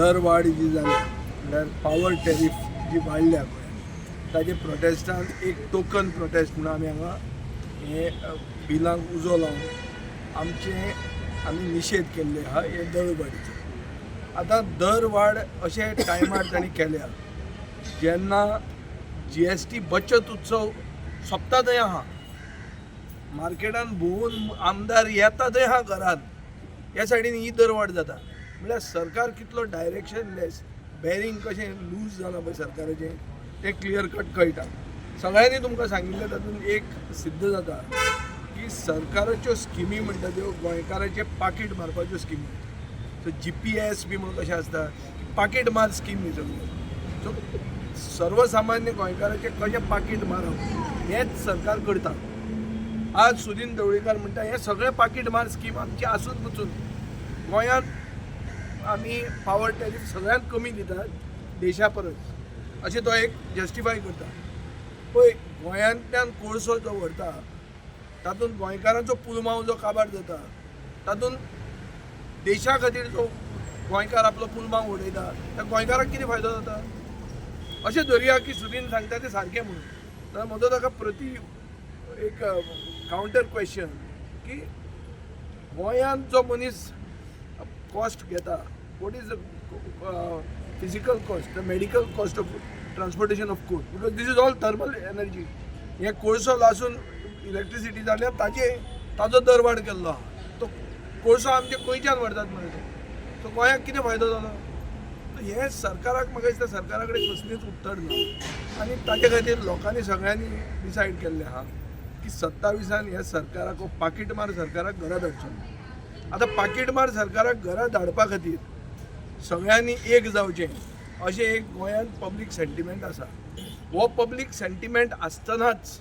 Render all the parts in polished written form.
दरवाड जी जाली म्हळ्यार power tariff जी वाडल्या ताजे प्रोटेस्टान एक टोकन प्रोटेस्ट म्हणून आमी हांगा हे बिलांक उजो लावन आमी निशेध केल्ले आहा हे दरवाडीचो. आतां दरवाड अशे टायमार तांणी केल्या जेन्ना GST बचत उत्सव सोंपता थंय आहा, मार्केटान भोंवून आमदार येता थंय आहा घरान, ह्या सायडीन ही दरवाड जाता. म्हळ्यार सरकार कितलो डायरेक्शनलेस बॅरींग कशें लूज जालां पळय सरकाराचें तें क्लियर कट कळटा. सगळ्यांनी तुमकां सांगिल्लें तातूंत एक सिद्ध जाता की सरकाराच्यो स्किमी म्हणटा त्यो गोंयकाराचें पाकीट मारपाच्यो स्किमी. सो GPS बी म्हणून कशें आसता पाकीट मार स्कीम न्ही सगळ्यो. सो सर्वसामान्य गोंयकाराचें कशें पाकीट मारप हेंच सरकार करता. आज सुदीन ढवळीकर म्हणटा हे सगळे पाकीट मार स्कीम आमची आसून पसून गोंयांत आमी पावर टॅरिफ सगळ्यांत कमी दितात देशा परस अशें तो एक जस्टिफाय करता. पळय गोंयांतल्यान कोळसो जो व्हरता तातूंत गोंयकारांचो पुलमाव जो काबार जाता तातूंत देशा खातीर जो गोंयकार आपलो पुलमाव उडयता त्या गोंयकाराक कितें फायदो जाता अशें धरया की सुदीन सांगता तें सारकें म्हणून. जाल्यार म्हजो ताका प्रती एक कावंटर क्वेश्चन की गोंयांत जो मनीस कॉस्ट घेता what is the physical cost the medical cost of transportation of coal because these is all thermal energy. हे कोळसो लासून इलेक्ट्रिसिटी जाल्यार ताजो दर वाड केल्लो आहा. तो कोळसो आमचे गोंयच्यान व्हरतात मरे. सो गोंयाक कितें फायदो जालो हे सरकाराक म्हाका दिसता सरकारा कडेन कसलीच उत्तर ना. आनी ताचे खातीर लोकांनी सगळ्यांनी डिसायड केल्लें आहा की 27 ह्या सरकाराक पाकीट मार सरकाराक घरा धाडचो. आतां पाकीट मार सरकाराक घरा धाडपा खातीर सगळ्यांनी एक जावचें अशें एक गोंयांत पब्लीक सेंटिमेंट आसा. हो पब्लीक सेंटिमेंट आसतनाच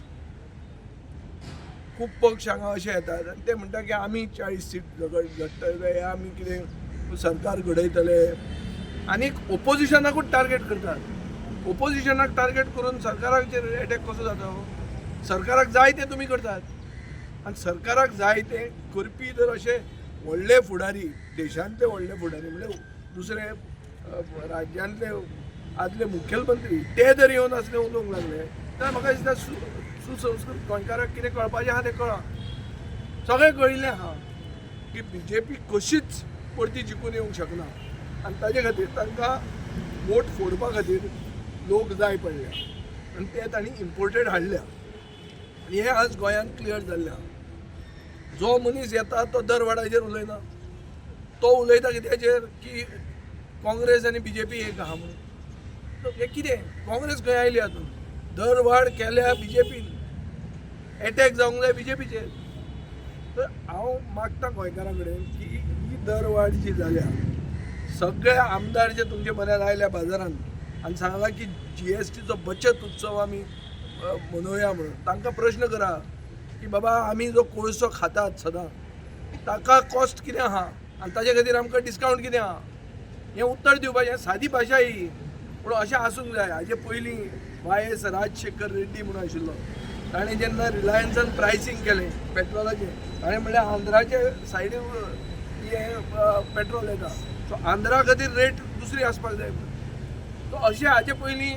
खूब पक्ष हांगा अशे येतात आनी ते म्हणटा की आमी 40 सीट झडटले आमी कितें सरकार घडयतले आनी ओपोजिशनाकूच टार्गेट करतात. ओपोजिशनाक टार्गेट करून सरकाराचेर एटॅक कसो जाता. सरकाराक जाय तें तुमी करतात आनी सरकाराक जाय तें करपी जर अशे व्हडले फुडारी देशांतले व्हडले फुडारी म्हणजे दुसरे राज्यांतले आदले मुखेलमंत्री ते जर येवन असले उलोवंक लागले जाल्यार म्हाका दिसता सुसंस्कृत गोंयकाराक कितें कळपाचें आहा तें कळ्ळां. सगळें कळिल्लें आहा की BJP कशीच परती जिखून येवंक शकना आनी ताजे खातीर तांकां वोट फोडपा खातीर लोक जाय पडले आनी ते तांणी इम्पोर्टेड हाडल्या. आनी हें आज गोंयांत क्लियर जाल्लें आहा. जो मनीस येता तो दरवाडाचेर उलयना. तो उलयता कित्याचेर की काँग्रेस आनी BJP एक आहा म्हणून. हें कितें काँग्रेस खंय आयली हातून. दरवाड केल्या BJPन एटॅक जावंक जाय BJPचेर. तर हांव मागता गोंयकारां कडेन की ही दरवाड जी जाल्या सगळे आमदार जे तुमचे म्हऱ्यान आयल्या बाजारांत आनी सांगलां की GSTचो बचत उत्सव आमी मनोवया म्हणून तांकां प्रश्न करा की बाबा आमी जो कोळसो खातात सदां ताका कॉस्ट कितें आहा आनी ताजे खातीर आमकां डिस्कावंट कितें आहा हें उत्तर दिवपाचें. सादी भाशा ही पूण अशें आसूंक जाय. हाजे पयलीं YS राजशेखर रेड्डी म्हणून आशिल्लो ताणें जेन्ना रिलायन्सान प्रायसींग केलें पेट्रोलाचें ताणें म्हणलें आंध्राचे सायडीन हें पेट्रोल येता सो आंध्रा खातीर रेट दुसरी आसपाक जाय. सो अशें हाजे पयलीं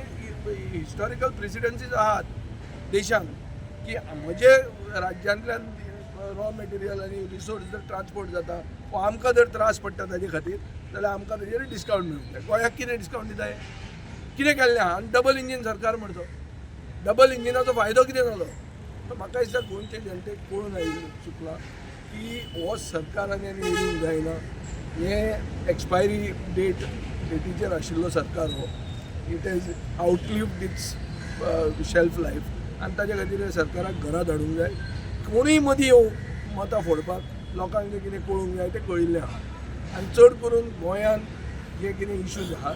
हिस्टॉरिकल प्रेसिडन्सीज आहात देशान की म्हजे राज्यांतल्यान रॉ मटेरियल आनी रिसोर्स जर ट्रान्सपोर्ट जाता वा आमकां जर त्रास पडटा ताजे खातीर जाल्यार आमकां ताजेर डिस्कावंट मेळूंक जाय. गोंयाक कितें डिस्कावंट दिता कितें केल्लें आहा आनी डबल इंजीन सरकार म्हणटो. डबल इंजिनाचो फायदो कितें जालो. तर म्हाका दिसता गोंयचे जनतेक कळून आयिल्लें चुकलां की हो सरकारान आनी येवंक जायना. हें एक्सपायरी डेटीचेर आशिल्लो सरकार हो. It is outlived it's shelf life आनी ताजे खातीर सरकाराक घरा धाडूंक जाय. कोणूय मदीं येवं मतां फोडपाक लोकांक जें कितें कळूंक जाय तें कळिल्लें आहा. आनी चड करून गोंयांत जे कितें इश्यूज आहा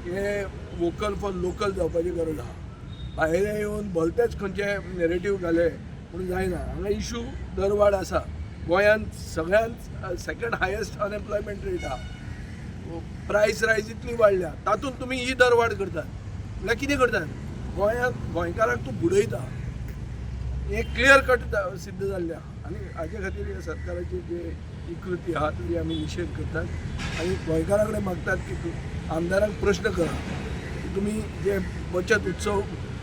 हे वोकल फॉर लोकल जावपाची गरज आहा. भायर येवन भलतेच खंयचे नेरेटीव घाले पूण जायना. हांगा इश्यू दरवाड आसा. गोंयांत सगळ्यांत सेकंड हायेस्ट अनएम्प्लॉयमेंट रेट आहा. प्रायस रायज इतली वाडल्या तातूंत तुमी ही दरवाड करतात म्हळ्यार कितें करतात. गोंयांत गोंयकाराक तूं बुडयता हें क्लियर कट सिद्ध जाल्लें आहा. आनी हाजे खातीर ह्या सरकाराची जे विकृती आहा ती आमी निशेध करतात आनी गोंयकारा कडेन मागतात की आमदारांक प्रश्न करा की तुम्ही जे बचत उत्सव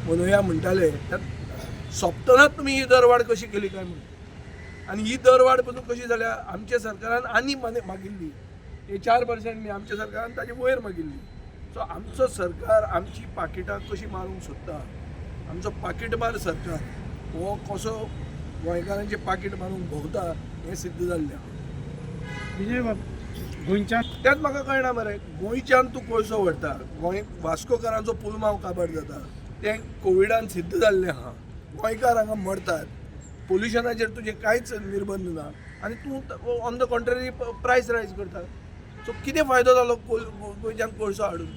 मनोवया म्हणटाले त्यात सोंपतनाच तुम्ही ही दरवाड कशी केली काय म्हणून आणि ही दरवाड पासून कशी जाल्या आमच्या सरकारान आनी मागिल्ली हे 4% न्ही आमच्या सरकारान ताचे वयर मागिल्ली. सो आमचो सरकार आमची पाकिटां कशी मारूंक सोदता आमचो पाकीटमार सरकार हो कसो गोंयकारांचे पाकीट मारूंक भोंवता हें सिद्ध जाल्लें आहा. विजय बाब गोंयच्या त्यात म्हाका कळना मरे गोंयच्यान तूं कोळसो व्हरता गोंय वास्कोकारांचो पुलमाव काबार जाता तें कोविडान सिद्ध जाल्लें आहा. गोंयकार हांगा मरतात पोल्युशनाचेर तुजें कांयच निर्बंध ना आनी तूं ऑन द कॉन्ट्ररी प्रायस रायज करता. सो कितें फायदो जालो गोंयच्यान कोळसो हाडून.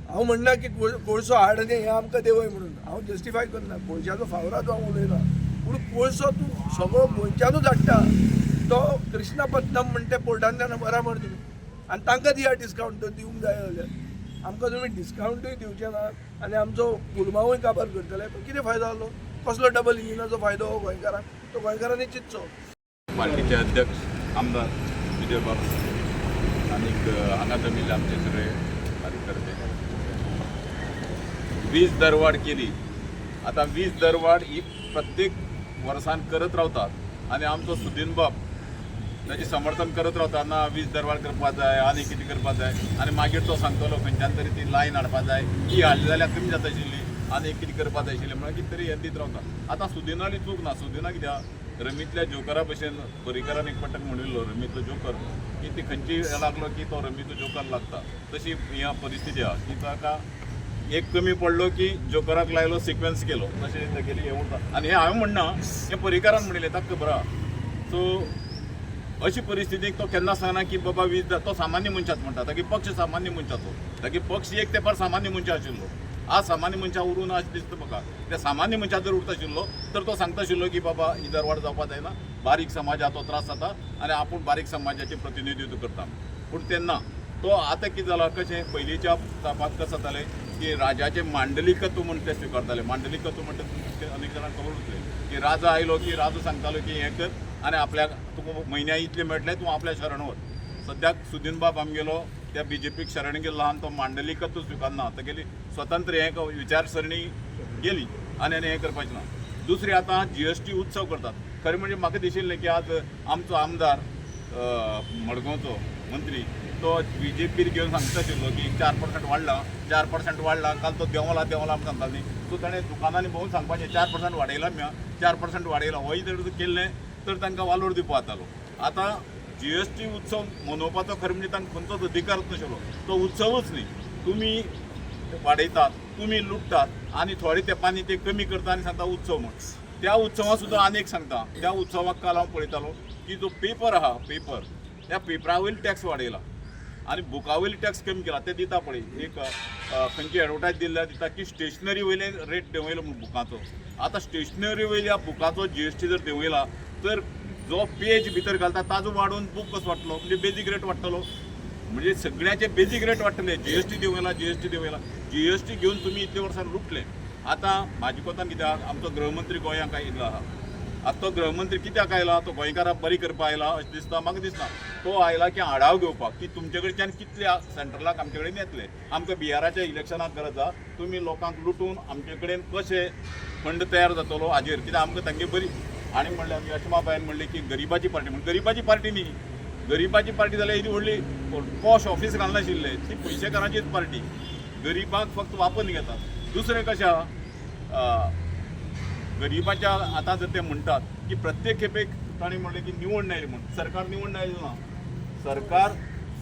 हांव म्हणना की कोळसो हाड आनी हें आमकां देंवय म्हणून हांव जस्टिफाय करना कोळशाचो फावराचो हांव उलयना पूण कोळसो तूं सगळो गोंयच्यानूच हाडटा तो कृष्णापट्टणम म्हणटा पोर्टांतल्यान बरा मर तुमी आनी तांकां दिया डिस्कावंट दिवंक जाय जाल्यार आमकां तुमी डिस्कावंटूय दिवचे ना आनी आमचो पुलमावूय काबार करतले पूण कितें फायदो जालो कसलो डबल इंजिनाचो फायदो हो गोंयकारांक तो गोंयकारांनी चिंतचो. पार्टीचे अध्यक्ष आमदार विजय बाब आणि हांगा जमिल्ले आमचे सगळे कार्यकर्ते वीज दरवाड केली. आता वीज दरवाड ही प्रत्येक वर्सान करत रावतात आणि आमचो सुदीन बाब त्याचे समर्थन करत रावता ना वीज दरवाड करपा जाय आनी कितें करपा जाय आनी मागीर तो सांगतलो खंयच्यान तरी ती लायन हाडपा जाय ती हाडली जाल्यार कमी जाता आशिल्ली आनी कितें करपा जाय आशिल्लें म्हळ्यार कितें तरी हें दीत रावता. आतां सुदिनाली चूक ना सुदिना कित्याक रमीतल्या जोकरा भशेन पर्रीकारान एक पटक म्हणिल्लो रमीतलो जोकर की ती खंयची हें लागलो की तो रमीतलो जोकर लागता तशी ह्या परिस्थिती आहा की ताका एक कमी पडलो की जोकराक लायलो सिक्वेन्स केलो तशें तेगेली हें उरता. आनी हें हांवें म्हणना हें पर्रीकारान म्हणिल्लें ताका खबर आहा. सो अशी परिस्थितीक तो केन्ना सांगना की बाबा वीज तो सामान्य मनशाच म्हणटा तागे पक्ष सामान्य मनशाचो तागे पक्ष एक तेंपार सामान्य मनशा आशिल्लो आज सामान्य मनशा उरून अशें दिसता म्हाका. त्या सामान्य मनशा जर उरता आशिल्लो तर तो सांगता आशिल्लो की बाबा ही दरवाड जावपा जायना बारीक समाजाचो त्रास जाता आनी आपूण बारीक समाजाचें प्रतिनिधित्व करता. पूण तेन्ना तो आतां कितें जालां कशें पयलींच्या तापांत कशें जातालें की राजाचें मांडलिकत्व म्हण ते स्विकारताले. मांडलिकत्व म्हणटा अनेक जाणांक खबर उरतलें की राजा आयलो की राजू सांगतालो की हें कर आनी आपल्याक तुका म्हयन्या इतले मेळटले तूं आपल्या शरण वच. सद्याक सुदीन बाब आमगेलो त्या बीजेपीक शरण गेल्लो आनी तो मांडलिकत्व स्विकारना तेगेली स्वतंत्र हें विचारसरणी गेली आनी हें करपाचें ना. दुसरी आतां GST उत्सव करतात. खरें म्हणजे म्हाका दिशिल्लें की आज आमचो आमदार मडगांवचो मंत्री तो BJP घेवन सांगता आशिल्लो की 4% वाडला 4% वाडला काल तो देंवला आमी सांगतालो न्ही. सो ताणें दुकानांनी भोंवून सांगपाचें 4% वाडयला म्या 4% वाडयला होय जर केल्लें तर तांकां वालोर दिवपा जातालो. आतां GST उत्सव मनोवपाचो खरें म्हणजे तांकां खंयचोच अधिकारच नाशिल्लो. तो उत्सवच न्ही. तुमी वाडयतात तुमी लुटतात आनी थोडे तेंपांनी ते कमी करता आनी सांगता उत्सव म्हण. त्या उत्सवाक सुद्दां आनी एक सांगता त्या उत्सवाक काल हांव पळयतालो की जो पेपर आहा पेपर त्या पेपरा वयली टॅक्स वाडयला आनी बुका वयली टॅक्स कमी केला ते दिता पळय. एक खंयची एडवर्टायज दिल्ल्या दिता की स्टेशनरी वयले रेट देंवयलो म्हूण बुकाचो. आतां स्टेशनरी वयल्या बुकाचो GST जर देंवयला तर जो पेज भितर घालता ताजो वाडून बूक कसो वाडटलो म्हणजे बेजीक रेट वाडटलो म्हणजे सगळ्याचे बेजीक रेट वाडटले. GST देंवयला GST घेवन तुमी इतले वर्सां लुटले. आतां म्हाजे कोतान कित्याक आमचो गृहमंत्री गोंयांक आयिल्लो आहा. आतां तो गृहमंत्री कित्याक आयला तो गोंयकारांक बरी करपा आयला अशें दिसता म्हाका दिसना. तो आयला की आढाव घेवपाक की तुमचे कडच्यान कितले सेंट्रलाक आमचे कडेन येतले. आमकां बिहाराच्या इलेक्शनाक गरज आहा तुमी लोकांक लुटून आमचे कडेन कशे फंड तयार जातलो हाजेर कित्याक आमकां तांगे बरी. आनी म्हणलें आमी यशमा बायन म्हणलें की गरिबाची पार्टी म्हण गरिबाची पार्टी न्ही गरिबाची पार्टी जाल्यार इतली व्हडली पॉश ऑफीस घालनाशिल्ले ती पयशेकारांचीच पार्टी. गरिबाक फक्त वापर घेतात. दुसरें कशें आहा गरिबाच्या आतां जर ते म्हणटात की प्रत्येक खेपेक ताणें म्हणलें की निवड आयली म्हण सरकार निवड आयलें ना. सरकार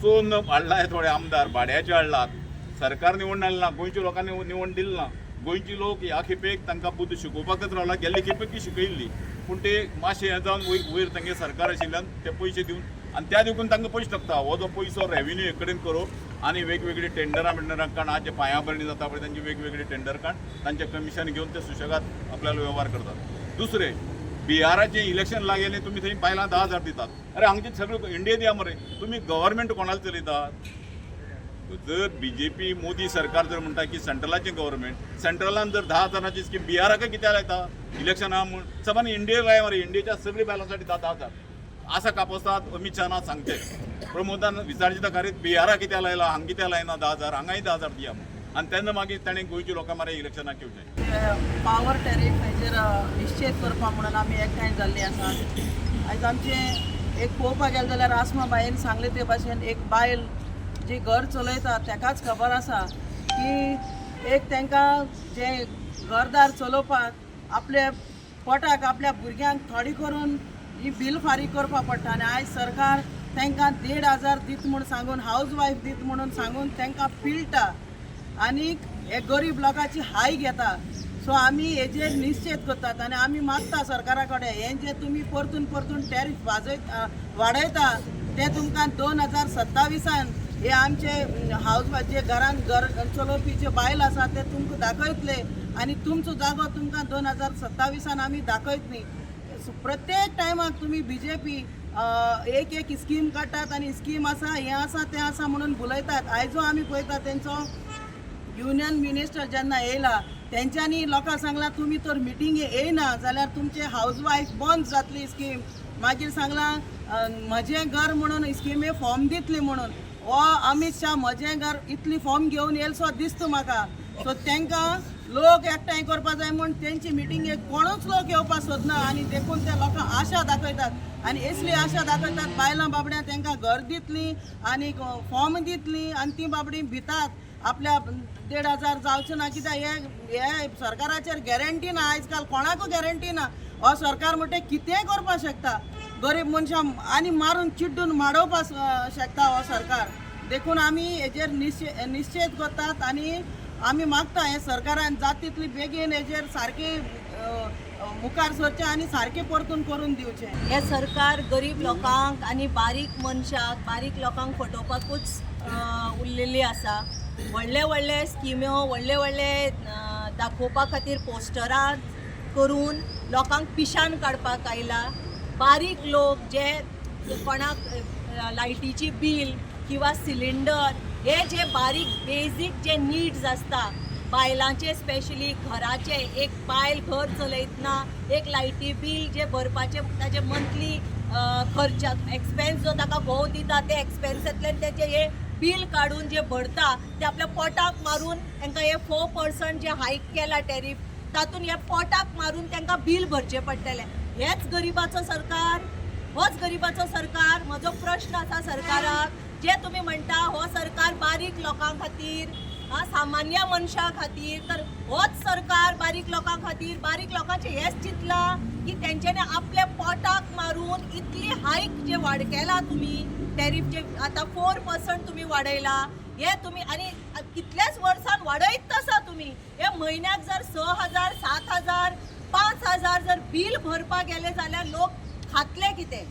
चोन हाडला थोडे आमदार भाड्याचे हाडलात. सरकार निवड आयलें ना. गोंयच्या लोकांनी निवड दिली ना. गोंयचे लोक ह्या खेपेक तांकां बुद्ध शिकोवपाकच रावला. गेल्ले खेपेक ती शिकयल्ली पूण ते मातशें हें जावन वयर तांगे सरकार आशिल्ल्यान ते पयशे दिवन आनी त्या देखून तांकां पयशे लागता. हो जो पयसो रेव्हेन्यू हे कडेन करप आनी वेगवेगळी टेंडरां काण आज जे पांयाभरणी जाता पळय तांची वेगवेगळी टेंडर काण तांचे कमिशन घेवन ते सुशेगाद आपल्याला वेव्हार करतात. दुसरें बिहाराचें इलेक्शन लागलें तुमी थंय बायलां 10,000 दितात. अरे हांगचे सगळे इंडिया दिया मरे. तुमी गव्हर्मेंट कोणाला चलयतात. जर BJP मोदी सरकार जर म्हणटा की सेंट्रलाचें गव्हर्मेंट सेंट्रलान जर 10,000ची स्कीम बिहाराक कित्याक लायता इलेक्शना म्हूण समान इंडियेक लाय मरे. इंडियेच्या सगळी बायलांसाठी 10,000 आसा कापोस्तात अमित शाह सांगते प्रमोदान विचारचे तकारीत बिहारा कित्या लायला हांगा कित्या लायना 10,000 हांगाय 10,000 दिया म्हणून आनी तेन्ना मागीर ताणें गोंयच्या लोकां मारे इलेक्शनाक येवचें पावर टॅरीफ हेजेर निश्चित करपा म्हणून आमी एकठांय जाल्लीं आसात. आयज आमचें एक पळोवपाक गेलें जाल्यार आसमा बायेन सांगले ते भाशेन एक बायल जी घर चलयता तेकाच खबर आसा की एक तांकां जे घरदार चलोवपाक आपल्या पोटाक आपल्या भुरग्यांक थोडी करून ही बील फारीक करपा पडटा आनी आयज सरकार तांकां 1,500 दित म्हूण सांगून हावज वायफ दित म्हणून सांगून तांकां पिळटा आनीक हे गरीब लोकांची हाय घेता. सो आमी हेजेर निश्चित करतात आनी आमी मागता सरकारा कडेन हें जे तुमी परतून परतून टॅरीफ वाडयता ते तुमकां 2027 हे आमचे हावज जे घरान घर चलोवपी जे बायल आसा ते तुमकां दाखयतले आनी तुमचो जागो तुमकां 2027 आमी दाखयत न्ही. प्रत्येक टायमाक तुमी BJP एक स्कीम काडटात आनी स्कीम आसा हें आसा तें आसा म्हणून बुलयतात. आयजो आमी पळयता तेंचो युनियन मिनिस्टर जेन्ना येयला तेंच्यांनी लोकां सांगलां तुमी तर मिटिंगे येयना जाल्यार तुमचे हावज वायफ बंद जातली स्कीम. मागीर सांगलां म्हजें घर म्हणून स्किमे फॉर्म दितली म्हणून हो अमित शाह म्हजें घर इतली फॉर्म घेवन येयला सो दिसता म्हाका. सो तांकां लोक एकठांय करपा जाय म्हूण तेंची मिटिंगेक कोणूच लोक येवपाक सोदना आनी देखून ते लोकांक आशा दाखयतात आनी असली आशा दाखयतात बायलां बाबड्यां तांकां घर दितलीं आनी फॉर्म दितलीं आनी तीं बाबडीं भितात आपल्या 1,500 जावचें ना कित्याक हे सरकाराचेर गॅरंटी ना. आयज काल कोणाकूय गॅरंटी ना. हो सरकार म्हणटा कितेंय करपाक शकता गरीब मनशां आनी मारून चिड्डून माडोवपाक शकता हो सरकार. देखून आमी हेजेर निश्चित करतात आनी आमी मागता हे सरकारान जाता तितली बेगीन हेजेर सारकी मुखार सरचें आनी सारकें परतून करून दिवचें. हे सरकार गरीब लोकांक आनी बारीक मनशाक बारीक लोकांक फटोवपाकूच उरलेली आसा. व्हडले व्हडले स्किम्यो व्हडले दाखोवपा खातीर पोस्टरां करून लोकांक पिशान काडपाक आयला. बारीक लोक जे कोणाक लायटीची बील किंवा सिलिंडर हे जे बारीक बेजीक जे नीड्स आसता बायलांचे स्पेशली घराचे एक बायल घर चलयतना एक लायटी बील जे भरपाचे ताजे मंथली खर्च एक्सपेन्स जो ताका घोव दिता ते एक्सपेन्सांतल्यान तेजे हे बील काडून जे भरता ते आपल्या पोटाक मारून तांकां हे 4% जे हायक केला टॅरीफ तातूंत हे पोटाक मारून तांकां बील भरचें पडटलें. हेच गरिबाचो सरकार होच गरिबाचो सरकार. म्हजो प्रश्न आसा सरकाराक जे तुमी म्हणटा हो सरकार बारीक लोकां खातीर सामान्य मनशां खातीर तर होच सरकार बारीक लोकां खातीर बारीक लोकांचें हेच चिंतलां की तेंच्यांनी आपल्या पोटाक मारून इतली हायक जे वाड केला तुमी टॅरीफ जे आतां 4% तुमी वाडयला हे तुमी आनी कितल्याच वर्सान वाडयत आसा तुमी. हे म्हयन्याक जर 6,000 7,000 5,000 जर बील भरपाक गेले जाल्यार लोक खातले कितें.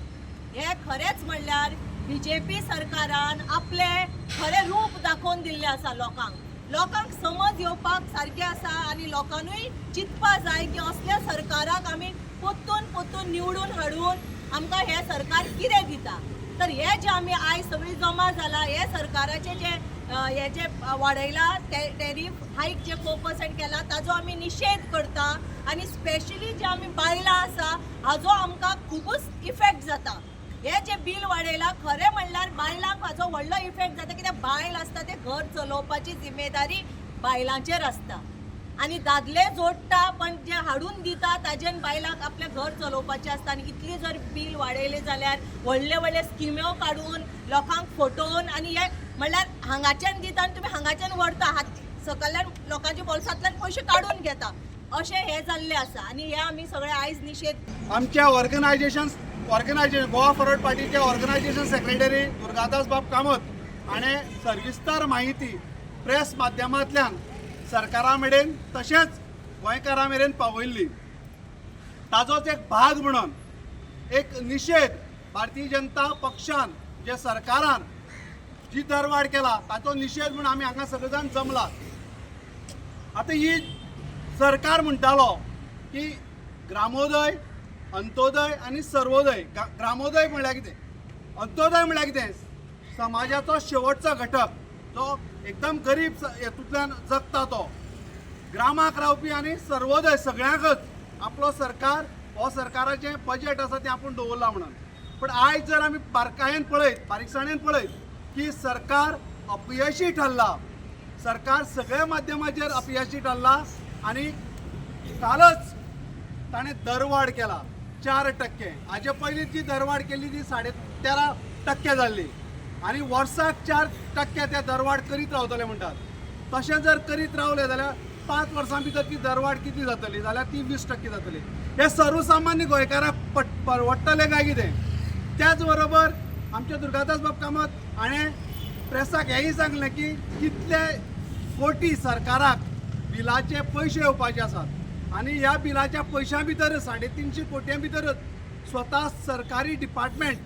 हे खरेंच म्हणल्यार BJP सरकारान आपले खरें रूप दाखोवन दिल्लें आसा लोकांक समज येवपाक सारकें आसा आनी लोकांनूय चिंतपा जाय की असल्या सरकाराक आमी पोत्तून निवडून हाडून आमकां हे सरकार कितें दिता. तर हे जे आमी आयज सगळीं जमा जाला हे सरकाराचे जे हे जे वाडयला टॅरीफ हायक जे 4% केला ताजो आमी निशेध करता आनी स्पेशली जे आमी बायलां आसा हाजो आमकां खूबच इफेक्ट जाता. हे जे बील वाडयला खरें म्हणल्यार बायलांक हाजो व्हडलो इफेक्ट जाता कित्याक बायल आसता ते घर चलोवपाची जिम्मेदारी बायलांचेर आसता आनी दादले जोडटा पण जे हाडून दिता ताजेन बायलांक आपलें घर चलोवपाचें आसता. आनी इतली जर बील वाडयले जाल्यार व्हडले स्किम्यो काडून लोकांक फटोवन आनी हे म्हणल्यार हांगाच्यान दिता आनी तुमी हांगाच्यान व्हरता सकयल्यान लोकांच्या बोल्सांतल्यान पयशे काडून घेता अशें हे जाल्लें आसा. आनी हे आमी सगळे आयज निशेध आमच्या ऑर्गनायझेशन गोवा फॉरवर्ड पार्टीचे ऑर्गनायझेशन सेक्रेटरी दुर्गादास बाब कामत हाणें सविस्तर माहिती प्रेस माध्यमांतल्यान सरकारा मेरेन तशेंच गोंयकारां मेरेन पावयल्ली. ताजोच एक भाग म्हणून एक निशेध भारतीय जनता पक्षान जे सरकारान जी दरवाड केला ताचो निशेध म्हणून आमी हांगा सगळे जाण जमला. आतां ही सरकार म्हणटालो की ग्रामोदय अंत्योदय आनी सर्वोदय. ग्रामोदय म्हळ्यार कितें अंत्योदय म्हळ्यार कितें समाजाचो शेवटचो घटक जो एकदम गरीब हेतूंतल्यान जगता तो ग्रामाक रावपी आनी सर्वोदय सगळ्यांकच आपलो सरकार हो सरकाराचें बजेट आसा तें आपूण दवरला म्हणून. पण आयज जर आमी बारकायेन पळयत बारीकसाणेन पळयत की सरकार अपयशी ठरला, सरकार सगळ्या माध्यमाचेर अपयशी ठरला आणि कालच ताणें दरवाड केला 4%. हाजे पयलीं जी दरवाड केली ती 13.5% जाल्ली आणि वर्साक 4% ते दरवाड करीत रावतले म्हणटात. तशें जर करीत रावले जाल्यार 5 वर्सां भितर ती दरवाड कितली जातली जाल्यार ती 20% जातली. हे सर्वसामान्य गोंयकारांक परवडटलें काय कितें? त्याच बरोबर आमचे दुर्गादास बाब कामत हाणें प्रेसाक हेंय सांगलें की कितले कोटी सरकाराक बिलाचे पयशे येवपाचे आसात आणि ह्या बिलाच्या पयशां भितर 350 कोटयां भितरच स्वता सरकारी डिपार्टमेंट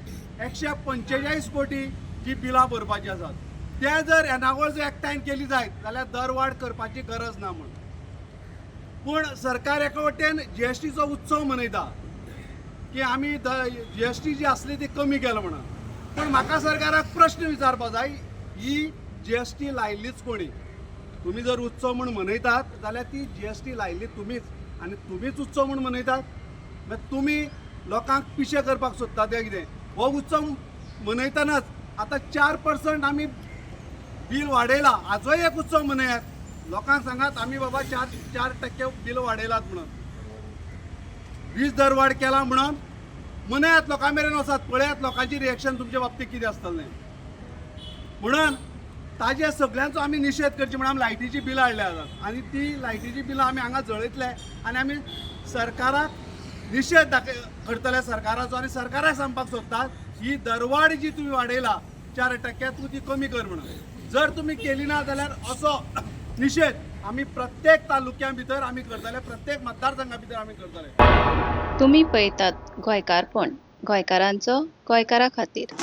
145 कोटी जी बिलां भरपाची आसात. ते जर येणावळ जर एकठांय केली जायत जाल्यार दरवाड करपाची गरज ना म्हण. पूण सरकार एका वटेन जीएसटीचो उत्सव मनयता की आमी जीएसटी जी आसली ती कमी केला म्हणून. पण म्हाका सरकाराक प्रश्न विचारपाक जाय, ही जीएसटी लायिल्लीच कोणी? तुम्ही जर उत्सव म्हणून मनयतात जाल्यार ती जीएसटी लायिल्ली तुमीच आणि तुमीच उत्सव म्हणून मनयतात. मागीर तुमी लोकांक पिशे करपाक सोदतात ते कितें? हो उत्सव मनयतनाच आतां 4% आमी बील वाडयला, हाजोय एक उत्सव मनयात. लोकांक सांगात आमी बाबा 4% बील वाडयलात म्हणून, 20 दरवाड केला म्हणून मनयात, लोकां मेरेन वचात, पळयात लोकांची रिएक्शन तुमच्या बाबतीत कितें आसतलें. म्हणून ताजे सगळ्यांचो आमी निशेध करचे म्हणून आमी लायटीची बिलां हाडल्या जातात आणि ती लायटीची बिलां आमी हांगा जळयतले आणि आमी सरकाराक निशेध करतले सरकाराचो आणि सरकाराक सांगपाक सोदतात ही दरवाड जी तुम्ही वाडयला 4% तूं ती कमी कर म्हणून. जर तुम्ही केली ना जाल्यार असो निशेध आमी प्रत्येक तालुक्यां भितर आमी करतले, प्रत्येक मतदारसंघा भितर आमी करतले. तुम्ही पळयतात गोंयकारपण, गोंयकारांचो गोंयकारा खातीर.